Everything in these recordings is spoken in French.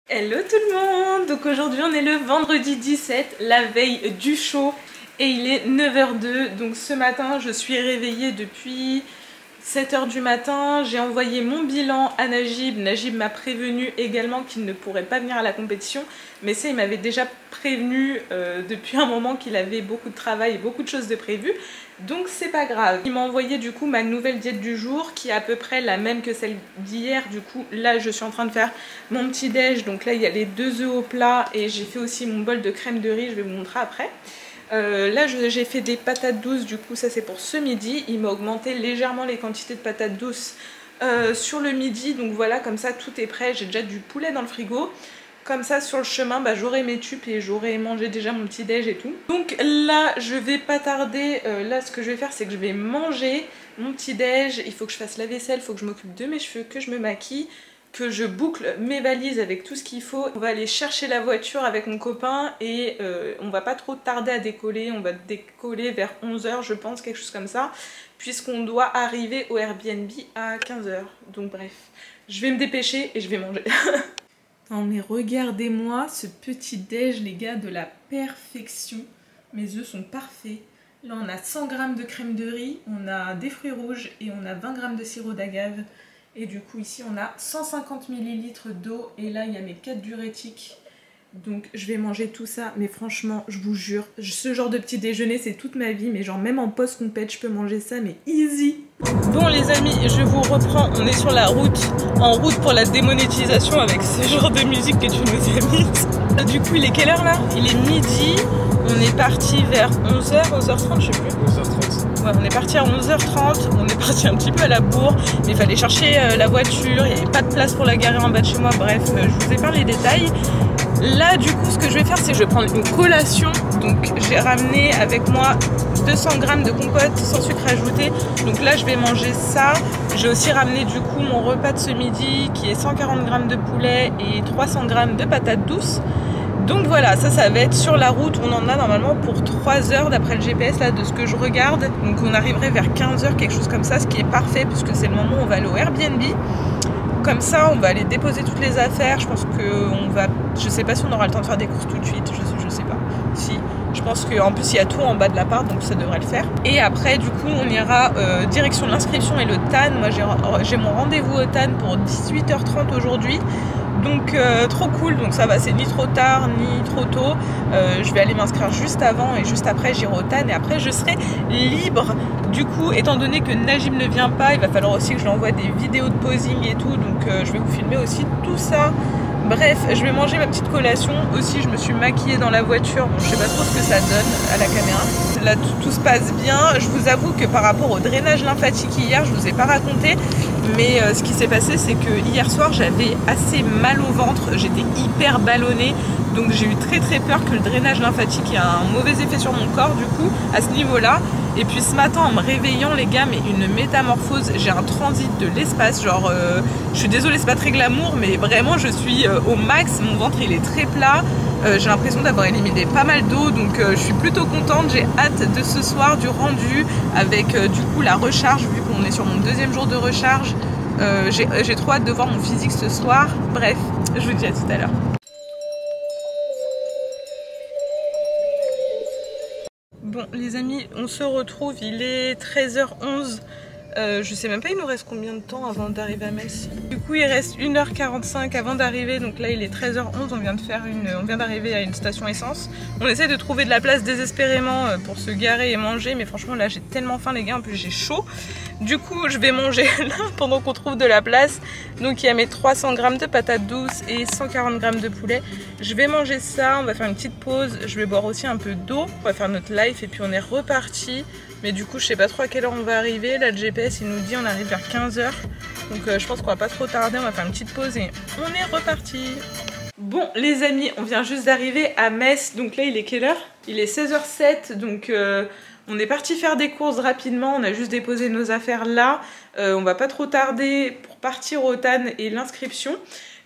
Hello tout le monde. Donc aujourd'hui on est le vendredi 17, la veille du show et il est 9h02. Donc ce matin je suis réveillée depuis 7h du matin. J'ai envoyé mon bilan à Najib. Najib m'a prévenu également qu'il ne pourrait pas venir à la compétition, mais ça il m'avait déjà prévenu depuis un moment qu'il avait beaucoup de travail et beaucoup de choses de prévues. Donc c'est pas grave. Il m'a envoyé du coup ma nouvelle diète du jour qui est à peu près la même que celle d'hier. Du coup là je suis en train de faire mon petit déj. Donc là il y a les 2 œufs au plat et j'ai fait aussi mon bol de crème de riz, je vais vous montrer après. Là j'ai fait des patates douces, du coup ça c'est pour ce midi. Il m'a augmenté légèrement les quantités de patates douces sur le midi. Donc voilà, comme ça tout est prêt, j'ai déjà du poulet dans le frigo. Comme ça sur le chemin j'aurai mes tubes et j'aurai mangé déjà mon petit déj et tout. Donc là je vais pas tarder, là ce que je vais faire c'est que je vais manger mon petit déj. Il faut que je fasse la vaisselle, il faut que je m'occupe de mes cheveux, que je me maquille, que je boucle mes valises avec tout ce qu'il faut. On va aller chercher la voiture avec mon copain et on va pas trop tarder à décoller. On va décoller vers 11h je pense, quelque chose comme ça, puisqu'on doit arriver au Airbnb à 15h. Donc bref, je vais me dépêcher et je vais manger. Non mais regardez-moi ce petit déj les gars, de la perfection. Mes œufs sont parfaits. Là on a 100 g de crème de riz, on a des fruits rouges et on a 20 g de sirop d'agave. Et du coup ici on a 150 ml d'eau et là il y a mes 4 diurétiques. Donc je vais manger tout ça, mais franchement je vous jure, ce genre de petit déjeuner c'est toute ma vie, mais genre même en post-compète je peux manger ça mais easy. Bon les amis, je vous reprends, on est sur la route, en route pour la démonétisation avec ce genre de musique que tu nous as mise. Du coup il est quelle heure là? Il est midi, on est parti vers 11h, 11h30 je sais plus. 11h30. Ouais, on est parti à 11h30, on est parti un petit peu à la bourre, mais il fallait chercher la voiture, il n'y avait pas de place pour la garer en bas de chez moi, bref, je vous épargne les détails. Là du coup ce que je vais faire c'est que je vais prendre une collation. Donc j'ai ramené avec moi 200 g de compote sans sucre ajouté. Donc là je vais manger ça. J'ai aussi ramené du coup mon repas de ce midi qui est 140 g de poulet et 300 g de patates douces. Donc voilà, ça va être sur la route. On en a normalement pour 3 heures d'après le GPS là de ce que je regarde. Donc on arriverait vers 15h, quelque chose comme ça, ce qui est parfait puisque c'est le moment où on va aller au Airbnb. Comme ça, on va aller déposer toutes les affaires. Je pense qu'on va... Je sais pas si on aura le temps de faire des courses tout de suite. Je sais pas. Si. Je pense qu'en plus, il y a tout en bas de l'appart, donc ça devrait le faire. Et après, du coup, on ira direction de l'inscription et le TAN. Moi, j'ai mon rendez-vous au TAN pour 18h30 aujourd'hui. Donc, trop cool. Donc ça va, c'est ni trop tard, ni trop tôt. Je vais aller m'inscrire juste avant et juste après, j'irai au TAN. Et après, je serai libre. Du coup, étant donné que Najib ne vient pas, il va falloir aussi que je lui envoie des vidéos de posing et tout. Donc je vais vous filmer aussi tout ça. Bref, je vais manger ma petite collation. Aussi, je me suis maquillée dans la voiture. Bon, je sais pas trop ce que ça donne à la caméra. Là, tout se passe bien. Je vous avoue que par rapport au drainage lymphatique hier, je vous ai pas raconté. Mais ce qui s'est passé, c'est que hier soir, j'avais assez mal au ventre. J'étais hyper ballonnée. Donc j'ai eu très peur que le drainage lymphatique ait un mauvais effet sur mon corps, du coup, à ce niveau-là. Et puis ce matin, en me réveillant, les gars, mais une métamorphose, j'ai un transit de l'espace, genre, je suis désolée, c'est pas très glamour, mais vraiment, je suis au max, mon ventre, il est très plat, j'ai l'impression d'avoir éliminé pas mal d'eau, donc je suis plutôt contente, j'ai hâte de ce soir, du rendu, avec du coup la recharge, vu qu'on est sur mon 2e jour de recharge, j'ai trop hâte de voir mon physique ce soir. Bref, je vous dis à tout à l'heure. Bon les amis, on se retrouve, il est 13h11, je sais même pas il nous reste combien de temps avant d'arriver à Metz. Du coup il reste 1h45 avant d'arriver, donc là il est 13h11, on vient d'arriver à une station essence. On essaie de trouver de la place désespérément pour se garer et manger, mais franchement là j'ai tellement faim les gars, en plus j'ai chaud. Du coup je vais manger là pendant qu'on trouve de la place. Donc il y a mes 300 g de patates douces et 140 g de poulet. Je vais manger ça, on va faire une petite pause, je vais boire aussi un peu d'eau, on va faire notre live et puis on est reparti. Mais du coup je sais pas trop à quelle heure on va arriver, là le GPS il nous dit on arrive vers 15h. Donc je pense qu'on va pas trop tarder, on va faire une petite pause et on est reparti. Bon les amis, on vient juste d'arriver à Metz, donc là il est quelle heure? Il est 16h07, donc on est parti faire des courses rapidement, on a juste déposé nos affaires là. On va pas trop tarder pour partir au TAN et l'inscription.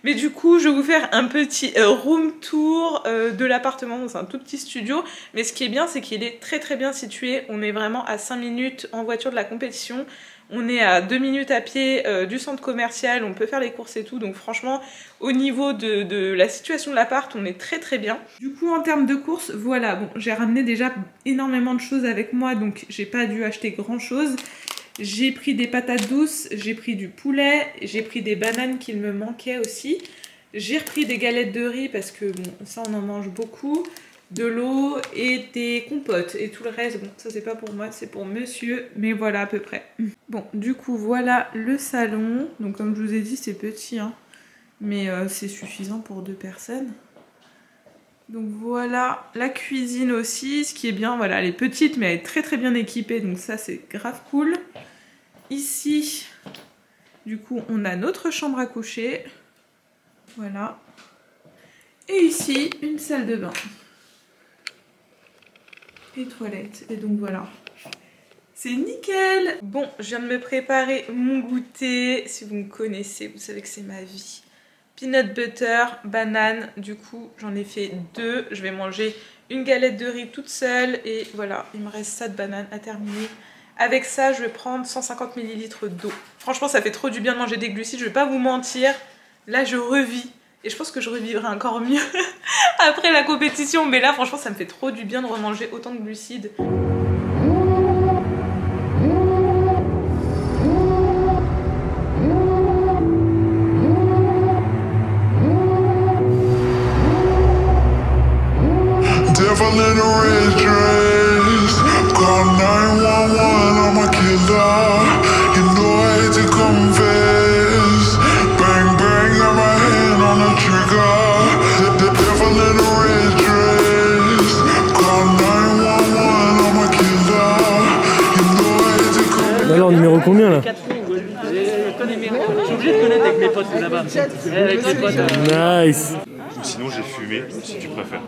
Mais du coup, je vais vous faire un petit room tour de l'appartement. C'est un tout petit studio. Mais ce qui est bien, c'est qu'il est très bien situé. On est vraiment à 5 minutes en voiture de la compétition. On est à 2 minutes à pied du centre commercial, on peut faire les courses et tout. Donc franchement, au niveau de la situation de l'appart, on est très très bien. Du coup, en termes de courses, voilà, bon, j'ai ramené déjà énormément de choses avec moi, donc j'ai pas dû acheter grand chose. J'ai pris des patates douces, j'ai pris du poulet, j'ai pris des bananes qu'il me manquait aussi. J'ai repris des galettes de riz parce que bon, ça on en mange beaucoup. De l'eau et des compotes. Et tout le reste, bon, ça c'est pas pour moi, c'est pour monsieur. Mais voilà à peu près. Bon, du coup, voilà le salon. Donc comme je vous ai dit, c'est petit, hein. Mais c'est suffisant pour 2 personnes. Donc voilà la cuisine aussi. Ce qui est bien, voilà, elle est petite, mais elle est très très bien équipée. Donc ça, c'est grave cool. Ici, du coup, on a notre chambre à coucher. Voilà. Et ici, une salle de bain. Et toilettes. Et donc voilà. C'est nickel! Bon, je viens de me préparer mon goûter. Si vous me connaissez, vous savez que c'est ma vie. Peanut butter, banane. Du coup, j'en ai fait 2. Je vais manger une galette de riz toute seule. Et voilà, il me reste ça de banane à terminer. Avec ça, je vais prendre 150 ml d'eau. Franchement, ça fait trop du bien de manger des glucides. Je vais pas vous mentir. Là, je revis. Et je pense que je revivrai encore mieux après la compétition. Mais là, franchement, ça me fait trop du bien de remanger autant de glucides. Alors, numéro combien là? Je suis obligé de connaître avec mes potes là-bas. Avec mes potes. Nice. Ou sinon j'ai fumé, si tu préfères.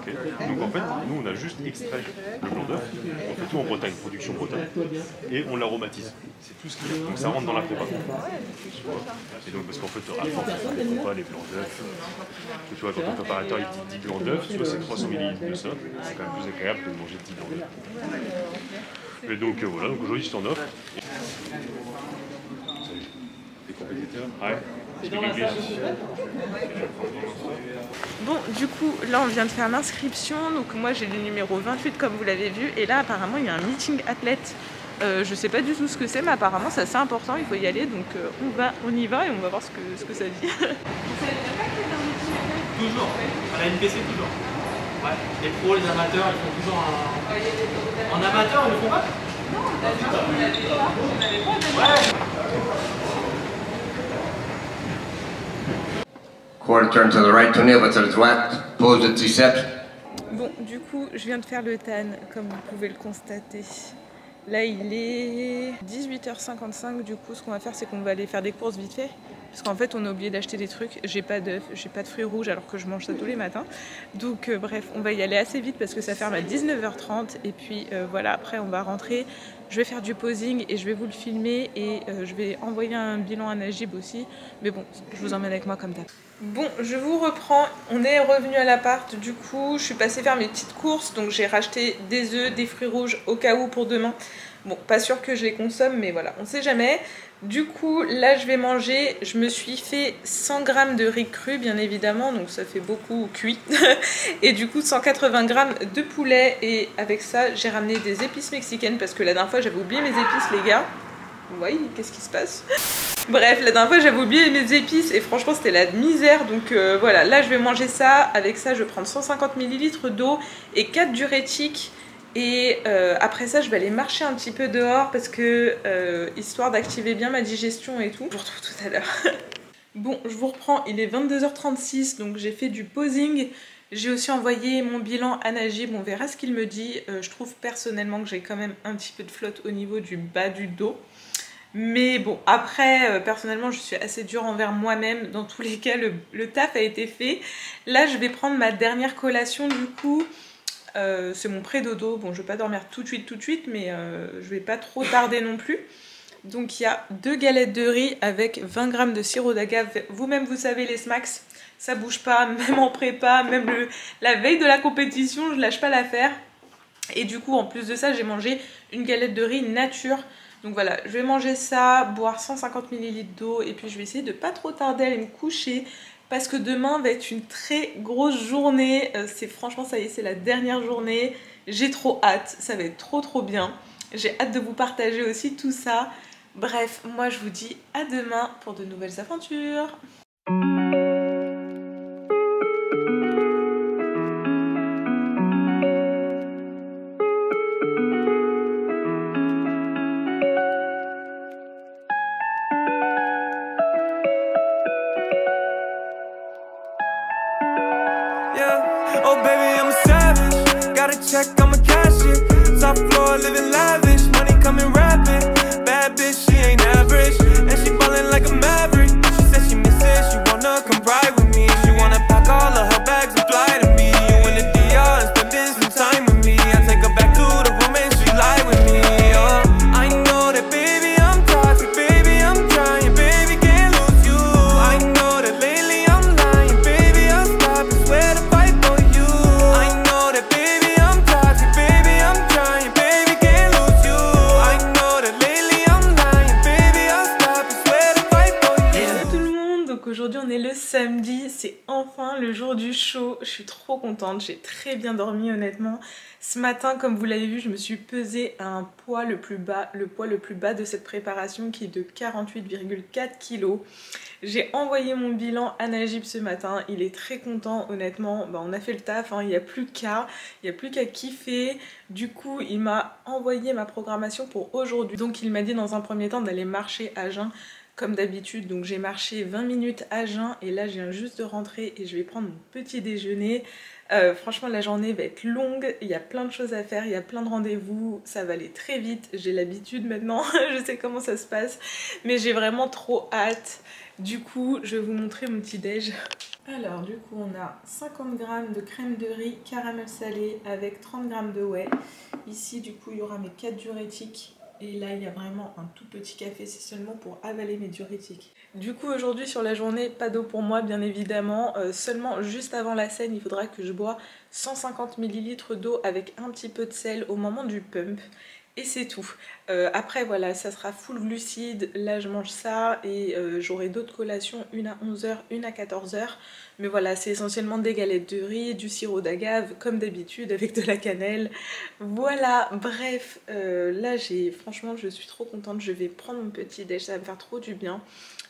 Okay. Donc en fait, nous on a juste extrait le blanc d'œuf, on fait tout en Bretagne, production Bretagne, et on l'aromatise. C'est tout ce qu'il y a. Donc ça rentre dans la prépa. Et donc parce qu'en fait, à force, on ne fait pas les blancs d'œuf. Tu vois, quand ton préparateur il dit 10 blancs d'œuf, tu vois, c'est 300 ml de ça, c'est quand même plus agréable que de manger 10 blancs d'œuf. Et donc voilà, donc aujourd'hui c'est en offre. Des compétiteurs. Ouais. Bon, du coup, là on vient de faire l'inscription. Donc moi j'ai le numéro 28 comme vous l'avez vu. Et là apparemment il y a un meeting athlète. Je sais pas du tout ce que c'est, mais apparemment c'est assez important, il faut y aller. Donc on y va et on va voir ce que ça dit. Toujours, à la NPC toujours. Ouais. Les pros, les amateurs, ils font toujours un... En amateur, ils le font pas? Non, on n'avait pas. Ouais. Quarter turn to the right, tourner votre droite, pose de triceps. Bon, du coup, je viens de faire le tan, comme vous pouvez le constater. Là, il est 18h55, du coup, ce qu'on va faire, c'est qu'on va aller faire des courses vite fait. Parce qu'en fait, on a oublié d'acheter des trucs. J'ai pas d'œufs, j'ai pas de fruits rouges, alors que je mange ça tous les matins. Donc, bref, on va y aller assez vite parce que ça ferme à 19h30. Et puis, voilà, après, on va rentrer. Je vais faire du posing et je vais vous le filmer. Et je vais envoyer un bilan à Najib aussi. Mais bon, je vous emmène avec moi comme d'hab. Bon, je vous reprends. On est revenu à l'appart. Du coup, je suis passée faire mes petites courses. Donc, j'ai racheté des œufs, des fruits rouges au cas où pour demain. Bon, pas sûr que je les consomme, mais voilà, on sait jamais. Du coup, là, je vais manger. Je me suis fait 100 g de riz cru, bien évidemment, donc ça fait beaucoup cuit. Et du coup, 180 g de poulet. Et avec ça, j'ai ramené des épices mexicaines parce que la dernière fois, j'avais oublié mes épices, les gars. Vous voyez, qu'est-ce qui se passe? Bref, la dernière fois, j'avais oublié mes épices et franchement, c'était la misère. Donc voilà, là, je vais manger ça. Avec ça, je vais prendre 150 ml d'eau et 4 diurétiques. Et après ça, je vais aller marcher un petit peu dehors parce que, histoire d'activer bien ma digestion et tout. Je vous retrouve tout à l'heure. Bon, je vous reprends, il est 22h36, donc j'ai fait du posing. J'ai aussi envoyé mon bilan à Najib, on verra ce qu'il me dit. Je trouve personnellement que j'ai quand même un petit peu de flotte au niveau du bas du dos. Mais bon, après, personnellement, je suis assez dure envers moi-même. Dans tous les cas, le taf a été fait. Là, je vais prendre ma dernière collation du coup. C'est mon pré-dodo. Bon, je vais pas dormir tout de suite, mais je vais pas trop tarder non plus. Donc il y a 2 galettes de riz avec 20 g de sirop d'agave. Vous-même, vous savez, les smacks, ça bouge pas, même en prépa, même la veille de la compétition, je lâche pas l'affaire. Et du coup, en plus de ça, j'ai mangé une galette de riz nature. Donc voilà, je vais manger ça, boire 150 ml d'eau et puis je vais essayer de pas trop tarder à aller me coucher parce que demain va être une très grosse journée. Franchement, ça y est, c'est la dernière journée. J'ai trop hâte, ça va être trop bien. J'ai hâte de vous partager aussi tout ça. Bref, moi je vous dis à demain pour de nouvelles aventures. Oh baby, I'm a savage. Got a check, I'm a cash it. Top floor, living lavish. Money coming rapid. Bad bitch, she ain't average. And she ballin' like a maverick. She said she misses, she wanna come ride with me. She wanna pack all of her bags and fly to me. You in the DR and spending some time with me. I take her back to the room and she lie with me. Oh, I know that baby, I'm toxic. Baby, I'm trying. Baby, can't lose you. I know that lately I'm lying. Baby, I'll stop and swear to fight for you. I know that baby, I'm toxic. Baby, I'm trying. Baby, can't lose you. I know that lately I'm lying. Baby, I'll stop and swear to fight for you. Hello tout le monde, donc aujourd'hui on est le samedi, c'est enfin le jour du show. Je suis trop contente, j'ai très bien dormi honnêtement. Ce matin, comme vous l'avez vu, je me suis pesée à un poids le plus bas, le poids le plus bas de cette préparation qui est de 48,4 kg. J'ai envoyé mon bilan à Najib ce matin, il est très content honnêtement, on a fait le taf, hein. Il n'y a plus qu'à kiffer. Du coup il m'a envoyé ma programmation pour aujourd'hui, donc il m'a dit dans un premier temps d'aller marcher à jeun comme d'habitude. Donc j'ai marché 20 minutes à jeun et là je viens juste de rentrer et je vais prendre mon petit déjeuner. Franchement la journée va être longue, il y a plein de choses à faire, il y a plein de rendez-vous, ça va aller très vite, j'ai l'habitude maintenant, je sais comment ça se passe, mais j'ai vraiment trop hâte. Du coup je vais vous montrer mon petit déj. Alors du coup on a 50 g de crème de riz caramel salé avec 30 g de whey. Ici du coup il y aura mes 4 diurétiques. Et là il y a vraiment un tout petit café, c'est seulement pour avaler mes diurétiques. Du coup aujourd'hui sur la journée, pas d'eau pour moi bien évidemment, seulement juste avant la scène il faudra que je bois 150 ml d'eau avec un petit peu de sel au moment du pump. Et c'est tout. Après voilà, ça sera full glucides, là je mange ça et j'aurai d'autres collations, une à 11h, une à 14h. Mais voilà, c'est essentiellement des galettes de riz, du sirop d'agave comme d'habitude avec de la cannelle. Voilà, bref, là franchement je suis trop contente, je vais prendre mon petit déj, ça va me faire trop du bien.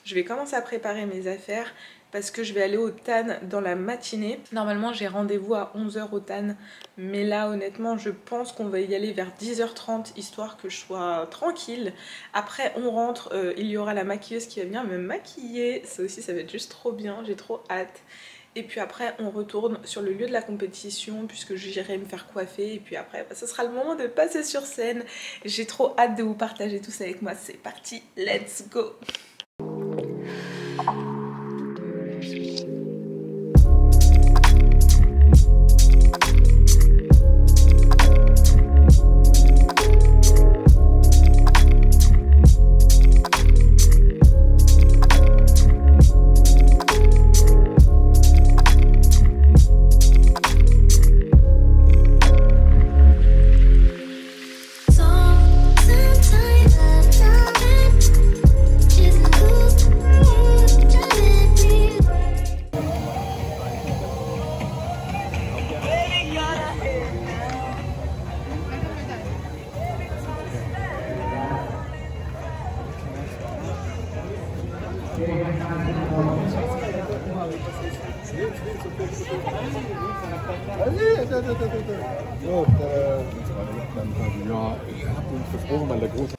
Je vais commencer à préparer mes affaires parce que je vais aller au TAN dans la matinée. Normalement j'ai rendez-vous à 11h au TAN, mais là honnêtement je pense qu'on va y aller vers 10h30 histoire que je sois tranquille. Après on rentre, il y aura la maquilleuse qui va venir me maquiller, ça aussi ça va être juste trop bien, j'ai trop hâte. Et puis après on retourne sur le lieu de la compétition puisque j'irai me faire coiffer et puis après ce sera le moment de passer sur scène. J'ai trop hâte de vous partager tout ça avec moi, c'est parti, let's go.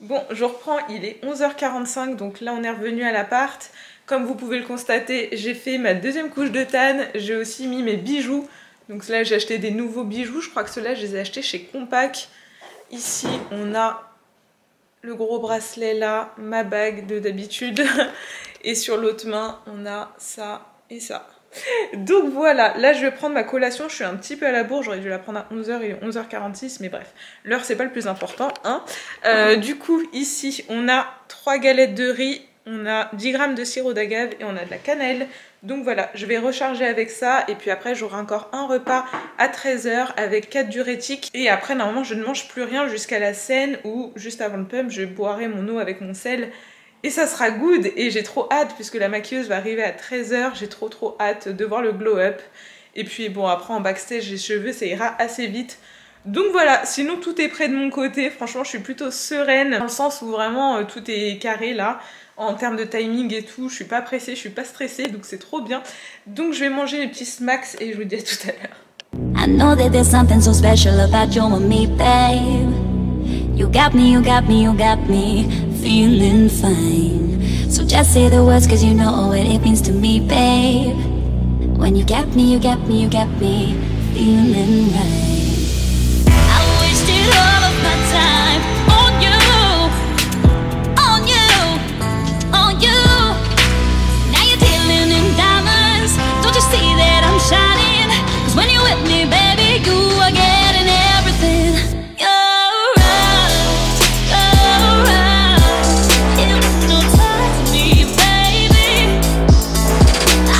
Bon, je reprends, il est 11h45, donc là on est revenu à l'appart. Comme vous pouvez le constater, j'ai fait ma deuxième couche de tanne, j'ai aussi mis mes bijoux. Donc là j'ai acheté des nouveaux bijoux, je crois que ceux-là je les ai achetés chez Compaq. Ici on a le gros bracelet là, ma bague de d'habitude. Et sur l'autre main on a ça et ça. Donc voilà, là je vais prendre ma collation, je suis un petit peu à la bourre, j'aurais dû la prendre à 11h et 11h46, mais bref, l'heure c'est pas le plus important, hein. Du coup ici on a 3 galettes de riz, on a 10 g de sirop d'agave et on a de la cannelle. Donc voilà, je vais recharger avec ça et puis après j'aurai encore un repas à 13 h avec 4 diurétiques. Et après normalement je ne mange plus rien jusqu'à la scène où juste avant le pump je boirai mon eau avec mon sel. Et ça sera good et j'ai trop hâte puisque la maquilleuse va arriver à 13 h. J'ai trop hâte de voir le glow up. Et puis bon après en backstage les cheveux ça ira assez vite. Donc voilà, sinon tout est prêt de mon côté. Franchement je suis plutôt sereine dans le sens où vraiment tout est carré là. En termes de timing et tout, je suis pas pressée, je suis pas stressée, donc c'est trop bien. Donc je vais manger les petits smacks et je vous dis à tout à l'heure. I know that there's something so special about you and me, babe. You got me, you got me, you got me feeling fine. So just say the words cause you know what it means to me, babe. When you got me, you got me, you got me feeling right. I wasted all of my time on you. See that I'm shining, cause when you're with me, baby, you are getting everything. You're right, hypnotize me, baby.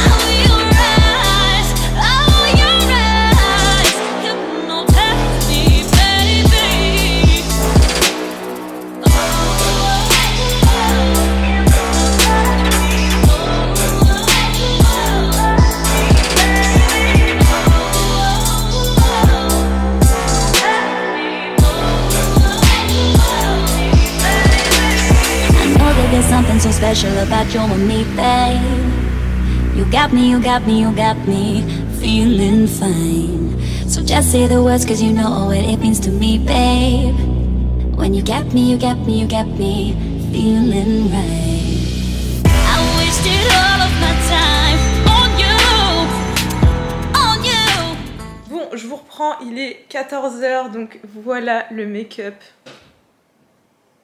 Oh, your eyes, hypnotize me, baby. There's something so special about you and me, babe. You got me, you got me, you got me feeling fine. So just say the words cause you know what it means to me, babe. When you got me, you got me, you got me feeling right. I wasted all of my time on you. Bon, je vous reprends, il est 14 h, donc voilà le make-up.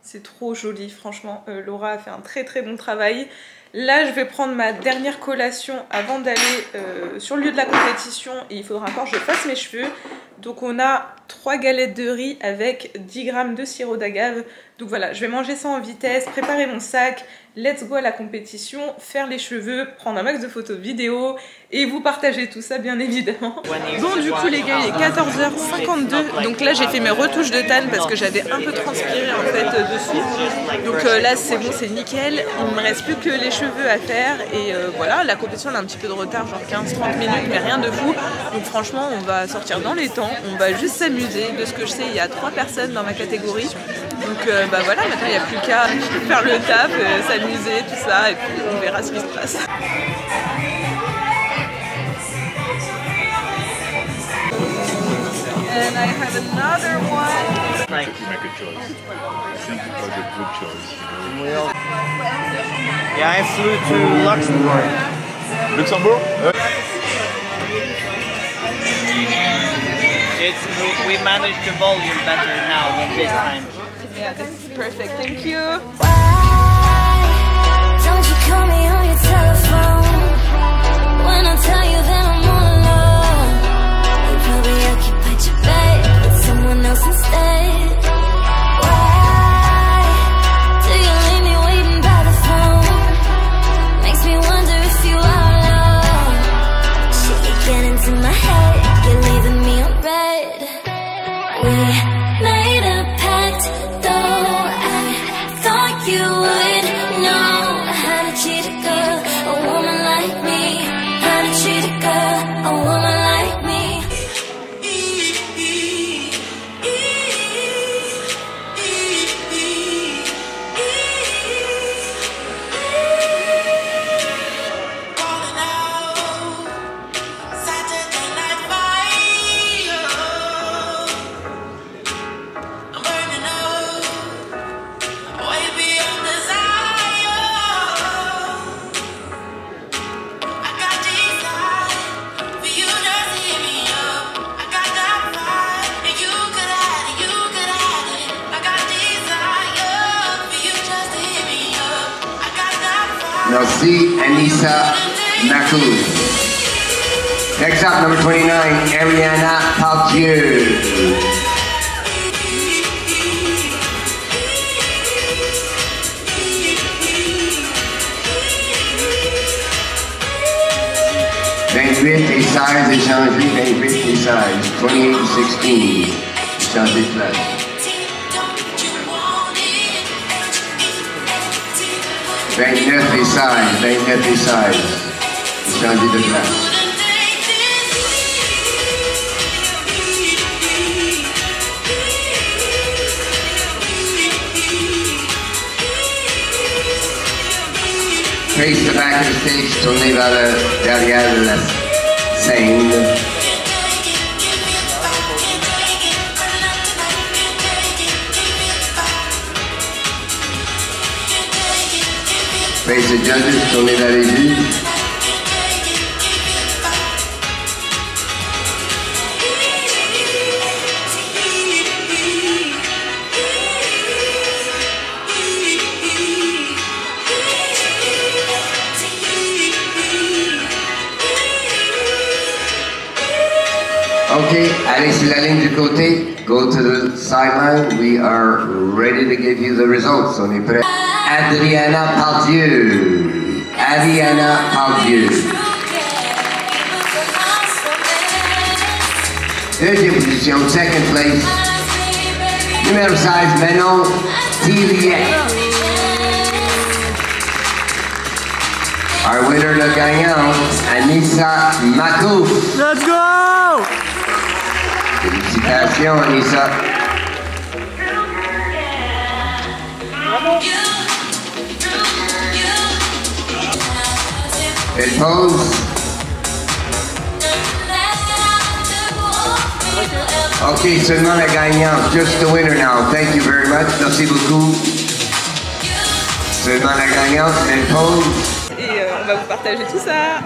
C'est trop joli, franchement, Laura a fait un très bon travail. Là, je vais prendre ma dernière collation avant d'aller sur le lieu de la compétition et il faudra encore que je fasse mes cheveux. Donc on a 3 galettes de riz avec 10 g de sirop d'agave. Donc voilà, je vais manger ça en vitesse, préparer mon sac, let's go à la compétition, faire les cheveux, prendre un max de photos vidéo et vous partager tout ça bien évidemment. Bon du coup les gars, il est 14 h 52, donc là j'ai fait mes retouches de tan parce que j'avais un peu transpiré en fait dessus. Donc là c'est bon, c'est nickel, il me reste plus que les cheveux à faire et voilà, la compétition elle a un petit peu de retard, genre 15-30 minutes mais rien de fou. Donc franchement on va sortir dans les temps, on va juste s'amuser. De ce que je sais, il y a 3 personnes dans ma catégorie. Donc bah voilà, maintenant il n'y a plus qu'à faire le taf, s'amuser, tout ça, et puis on verra ce qui se passe. And I have another one. Thank you. Make a choice. I think it was a good choice. You know? Yeah, I flew to Luxembourg. Luxembourg? We managed the volume better now than this time. Yeah, this is perfect. Thank you. Why don't you call me on your telephone when I tell you that I'm all alone? You probably occupied your bed with someone else instead. Why do you leave me waiting by the phone? Makes me wonder if you are alone. Shit, you get into my head, you're leaving me on red. We made a pact, though I thought you would know how to treat a girl, a woman like me. How to treat a girl, a woman like me. Merci, Anissa Nakou. Next up, number 29, Ariana Paltier. 28 et 16 échangés, 28 et 16. 28 et 16. Échangés de place. 29 et 16. 29 et 16. Échangés de place. Face the back of the stage, tournez vers le derrière de la scène. Face the judges, tournez vers les juges. Okay, allez sur la ligne du côté. Go to the sideline. We are ready to give you the results. On est prêt. Adriana Pardieu. Adriana Pardieu. Deuxième position, second place. Numéro 16, Manon Tillier. Our winner, le gagnant, Anissa Makouf. Let's go! Félicitations, Anissa. Belle pause. Ok, seulement la gagnante. Just the winner now. Thank you very much. Merci beaucoup. Seulement la gagnante. Belle pause. Et on va vous partager tout ça.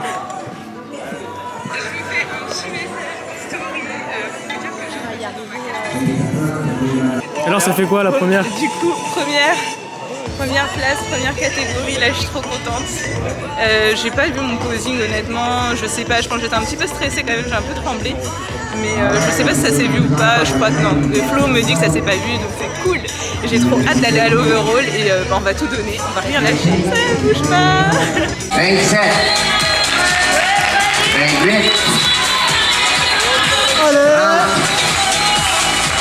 Alors ça fait quoi la première? Du coup, première place, première catégorie, là je suis trop contente. J'ai pas vu mon posing honnêtement, je sais pas, je pense que j'étais un petit peu stressée quand même, j'ai un peu tremblé. Mais je sais pas si ça s'est vu ou pas, je crois que non. Le Flo me dit que ça s'est pas vu, donc c'est cool. J'ai trop hâte d'aller à l'overall et on va tout donner, on va rien lâcher, ça bouge pas. 27. 28.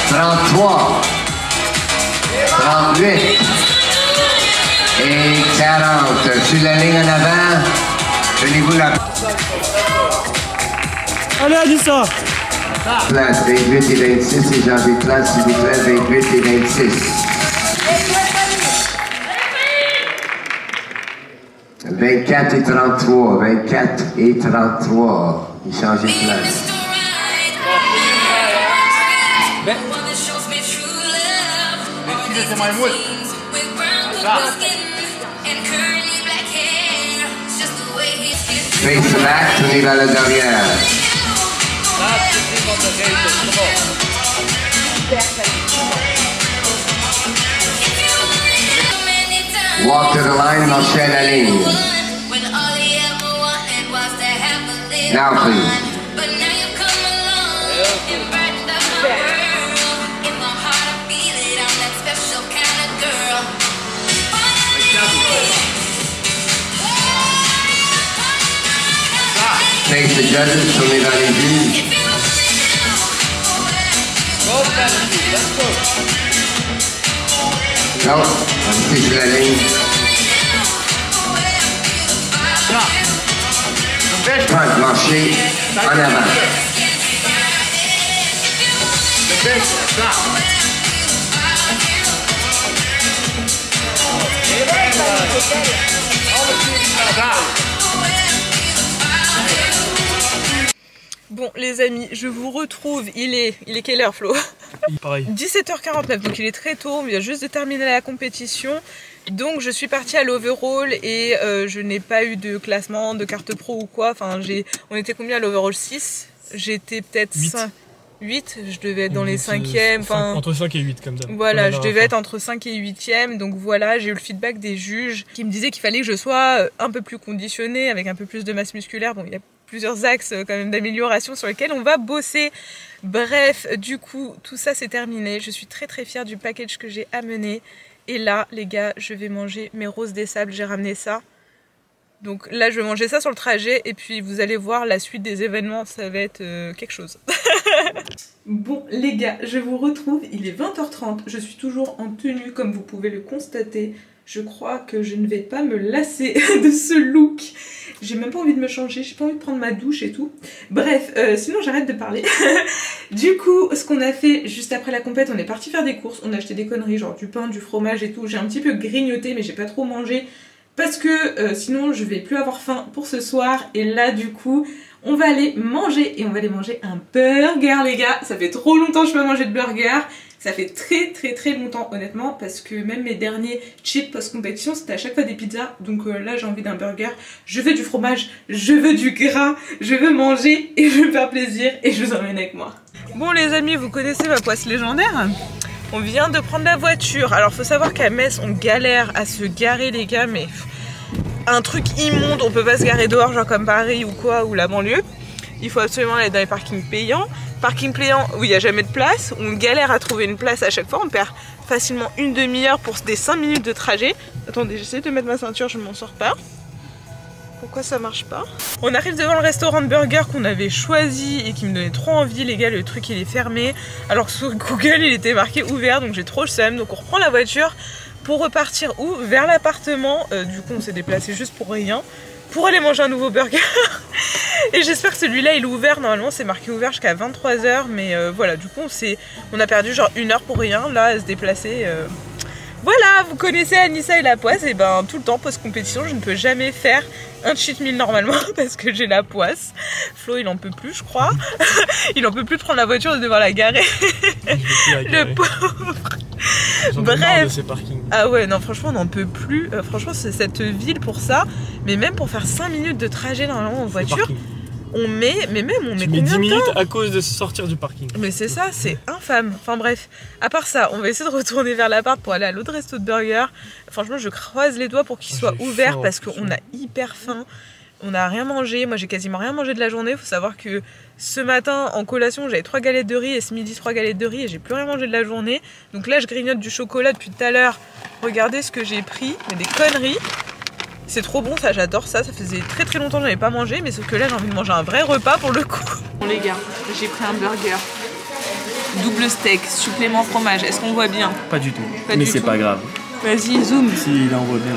33. 38 et 40. Sur la ligne en avant, donnez-vous la Allez, Anissa! place. 28 et 26, et j'en ai place, s'il vous plaît, 28 et 26. 24 et 33, 24 et 33. Il change de place. Face the back, tournez vers le derrière. Walk to the line, marchez la ligne. Now please. Face the judges, tournez vers les juges. Non, restez sur la ligne. Front, marchez en avant. Bon les amis, je vous retrouve, il est quelle heure Flo? Pareil. 17h49, donc il est très tôt, on vient juste de terminer la compétition. Donc je suis partie à l'overall et je n'ai pas eu de classement, de carte pro ou quoi. Enfin, on était combien à l'overall? 6? J'étais peut-être 8, je devais être dans les 5e. Enfin, entre 5 et 8 comme ça. Voilà, je devais être entre 5 et 8e. Donc voilà, j'ai eu le feedback des juges qui me disaient qu'il fallait que je sois un peu plus conditionnée, avec un peu plus de masse musculaire. Bon, il y a plusieurs axes quand même d'amélioration sur lesquels on va bosser. Bref, du coup, tout ça c'est terminé. Je suis très très fière du package que j'ai amené. Et là, les gars, je vais manger mes roses des sables. J'ai ramené ça. Donc là je vais manger ça sur le trajet et puis vous allez voir la suite des événements, ça va être quelque chose. Bon les gars, je vous retrouve, il est 20h30, je suis toujours en tenue comme vous pouvez le constater. Je crois que je ne vais pas me lasser de ce look. J'ai même pas envie de me changer, j'ai pas envie de prendre ma douche et tout. Bref, sinon j'arrête de parler. Du coup, ce qu'on a fait juste après la compète, on est parti faire des courses. On a acheté des conneries, genre du pain, du fromage et tout. J'ai un petit peu grignoté, mais j'ai pas trop mangé. Parce que sinon je vais plus avoir faim pour ce soir. Et là du coup, on va aller manger. Et on va aller manger un burger les gars. Ça fait trop longtemps que je peux manger de burger. Ça fait très longtemps honnêtement parce que même mes derniers cheats post-compétition c'était à chaque fois des pizzas. Donc là j'ai envie d'un burger, je veux du fromage, je veux du gras, je veux manger et je veux me faire plaisir et je vous emmène avec moi. Bon les amis, vous connaissez ma poisse légendaire? On vient de prendre la voiture. Alors faut savoir qu'à Metz on galère à se garer les gars, mais un truc immonde, on peut pas se garer dehors genre comme Paris ou quoi, ou la banlieue. Il faut absolument aller dans les parkings payants. Parking payant où il n'y a jamais de place, on galère à trouver une place à chaque fois, on perd facilement une demi-heure pour des 5 minutes de trajet. Attendez, j'essaie de mettre ma ceinture, je m'en sors pas. Pourquoi ça marche pas? On arrive devant le restaurant de burger qu'on avait choisi et qui me donnait trop envie les gars, le truc il est fermé. Alors que sur Google il était marqué ouvert, donc j'ai trop le seum. Donc on reprend la voiture pour repartir où? Vers l'appartement. Du coup on s'est déplacé juste pour rien, pour aller manger un nouveau burger. Et j'espère que celui-là il est ouvert, normalement c'est marqué ouvert jusqu'à 23 h, mais voilà, du coup on a perdu genre 1 heure pour rien, là à se déplacer. Voilà, vous connaissez Anissa et la poisse, et ben tout le temps post-compétition je ne peux jamais faire un cheat meal normalement parce que j'ai la poisse. Flo il en peut plus je crois, il en peut plus de prendre la voiture et de devoir la garer. Le pauvre. Bref, ah ouais non franchement on n'en peut plus, franchement c'est cette ville pour ça, mais même pour faire 5 minutes de trajet normalement en voiture, on met, mais même on met combien de temps? 10 minutes à cause de sortir du parking. Mais c'est ça, c'est infâme. Enfin bref, à part ça, on va essayer de retourner vers l'appart pour aller à l'autre resto de burger. Franchement je croise les doigts pour qu'il soit ouvert parce qu'on a hyper faim. On n'a rien mangé, moi j'ai quasiment rien mangé de la journée. Faut savoir que ce matin en collation j'avais 3 galettes de riz et ce midi 3 galettes de riz et j'ai plus rien mangé de la journée. Donc là je grignote du chocolat depuis tout à l'heure. Regardez ce que j'ai pris, mais des conneries. C'est trop bon ça, j'adore ça, ça faisait très longtemps que j'avais pas mangé, mais sauf que là j'ai envie de manger un vrai repas pour le coup. Bon les gars, j'ai pris un burger, double steak, supplément fromage, est-ce qu'on voit bien? Pas du tout, mais c'est pas grave. Vas-y zoom. Si là on voit bien.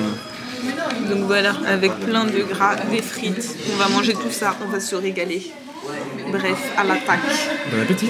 Donc voilà, avec plein de gras, des frites, on va manger tout ça, on va se régaler. Bref, à l'attaque. Bon appétit.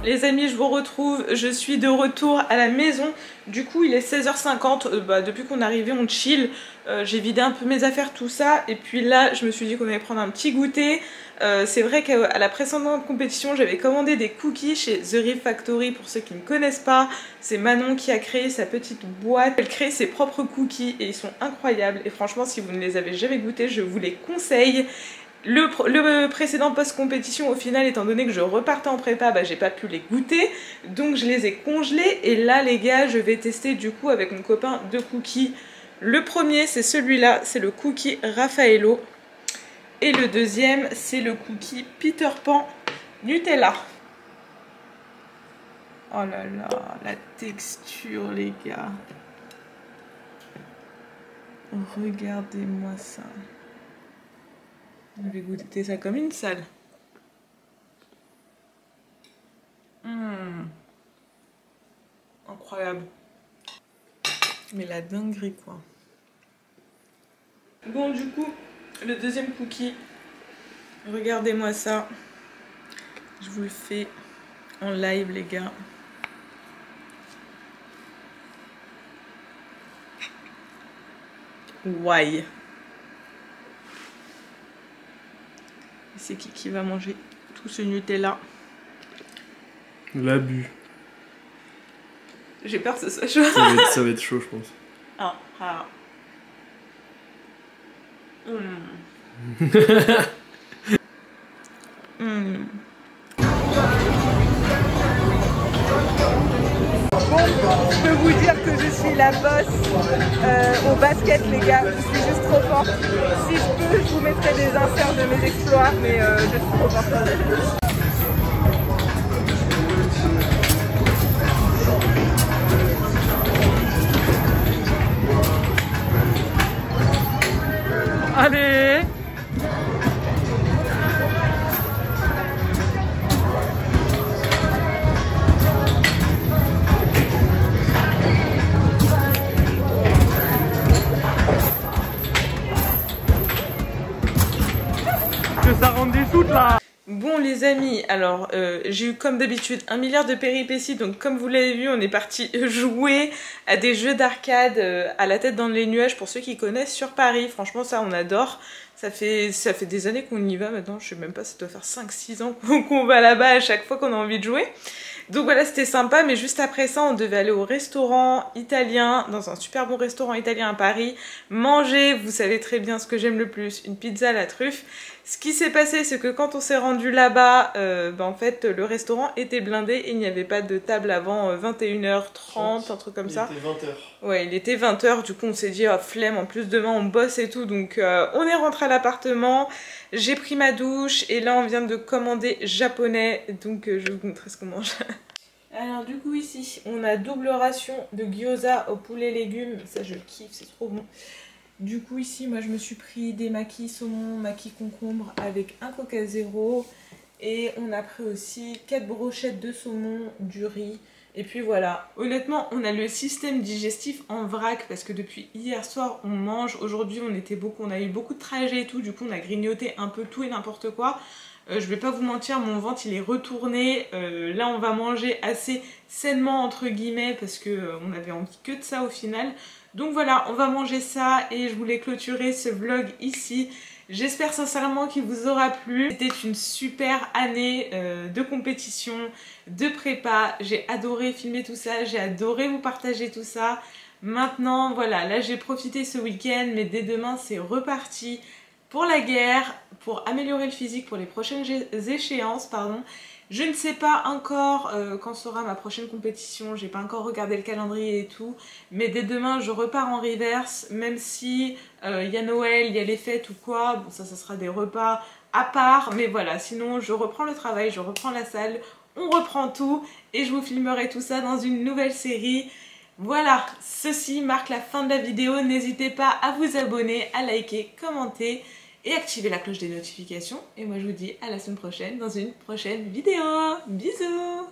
Les amis, je vous retrouve, je suis de retour à la maison. Du coup il est 16h50, depuis qu'on est arrivé on chill. J'ai vidé un peu mes affaires, tout ça. Et puis là je me suis dit qu'on allait prendre un petit goûter. C'est vrai qu'à la précédente compétition j'avais commandé des cookies chez The Reef Factory. Pour ceux qui ne connaissent pas, c'est Manon qui a créé sa petite boîte. Elle crée ses propres cookies et ils sont incroyables. Et franchement si vous ne les avez jamais goûtés, je vous les conseille. Le précédent post-compétition au final, étant donné que je repartais en prépa, j'ai pas pu les goûter, donc je les ai congelés. Et là les gars je vais tester du coup avec mon copain 2 cookies. Le premier c'est celui-là, c'est le cookie Raffaello. Et le deuxième c'est le cookie Peter Pan Nutella. Oh là là, la texture les gars. Regardez-moi ça. Je vais goûter ça comme une salle. Incroyable. Mais la dinguerie quoi. Bon du coup, le deuxième cookie. Regardez-moi ça. Je vous le fais en live les gars. Why? C'est qui va manger tout ce Nutella? L'abus. J'ai peur que ce soit chaud. Ça va être chaud, je pense. Ah, ah. Je peux vous dire que je suis la boss au basket, les gars. Je suis juste trop forte. Si je peux, je vous mettrai des inserts de mes exploits, mais je suis trop forte. Allez! Que ça rende des shoots là! Bon les amis, alors j'ai eu comme d'habitude 1 milliard de péripéties, donc comme vous l'avez vu on est parti jouer à des jeux d'arcade à la tête dans les nuages pour ceux qui connaissent sur Paris. Franchement ça on adore, ça fait des années qu'on y va maintenant, je sais même pas, ça doit faire 5-6 ans qu'on va là-bas à chaque fois qu'on a envie de jouer. Donc voilà, c'était sympa, mais juste après ça on devait aller au restaurant italien, dans un super bon restaurant italien à Paris, manger, vous savez très bien ce que j'aime le plus, une pizza à la truffe. Ce qui s'est passé, c'est que quand on s'est rendu là-bas, en fait, le restaurant était blindé et il n'y avait pas de table avant 21h30, un truc comme ça. Il était 20h. Ouais, il était 20h, du coup on s'est dit, oh, flemme, en plus demain on bosse et tout, donc on est rentré à l'appartement, j'ai pris ma douche et là on vient de commander japonais, donc je vais vous montrer ce qu'on mange. Alors du coup ici, on a double ration de gyoza au poulet légumes, ça je kiffe, c'est trop bon. Du coup ici moi je me suis pris des maquis saumon, maquis concombre avec un coca zéro et on a pris aussi 4 brochettes de saumon, du riz et puis voilà. Honnêtement on a le système digestif en vrac parce que depuis hier soir on mange, aujourd'hui on était beaucoup, on a eu beaucoup de trajets et tout, du coup on a grignoté un peu tout et n'importe quoi. Je vais pas vous mentir, mon ventre il est retourné, là on va manger assez sainement entre guillemets parce que on avait envie que de ça au final. Donc voilà, on va manger ça et je voulais clôturer ce vlog ici. J'espère sincèrement qu'il vous aura plu. C'était une super année de compétition, de prépa. J'ai adoré filmer tout ça, j'ai adoré vous partager tout ça. Maintenant, voilà, là j'ai profité ce week-end, mais dès demain c'est reparti pour la guerre, pour améliorer le physique pour les prochaines échéances, pardon. Je ne sais pas encore quand sera ma prochaine compétition, j'ai pas encore regardé le calendrier et tout, mais dès demain je repars en reverse, même si y a Noël, il y a les fêtes ou quoi, bon ça sera des repas à part, mais voilà, sinon je reprends le travail, je reprends la salle, on reprend tout et je vous filmerai tout ça dans une nouvelle série. Voilà, ceci marque la fin de la vidéo, n'hésitez pas à vous abonner, à liker, commenter et activer la cloche des notifications. Et moi je vous dis à la semaine prochaine dans une prochaine vidéo. Bisous!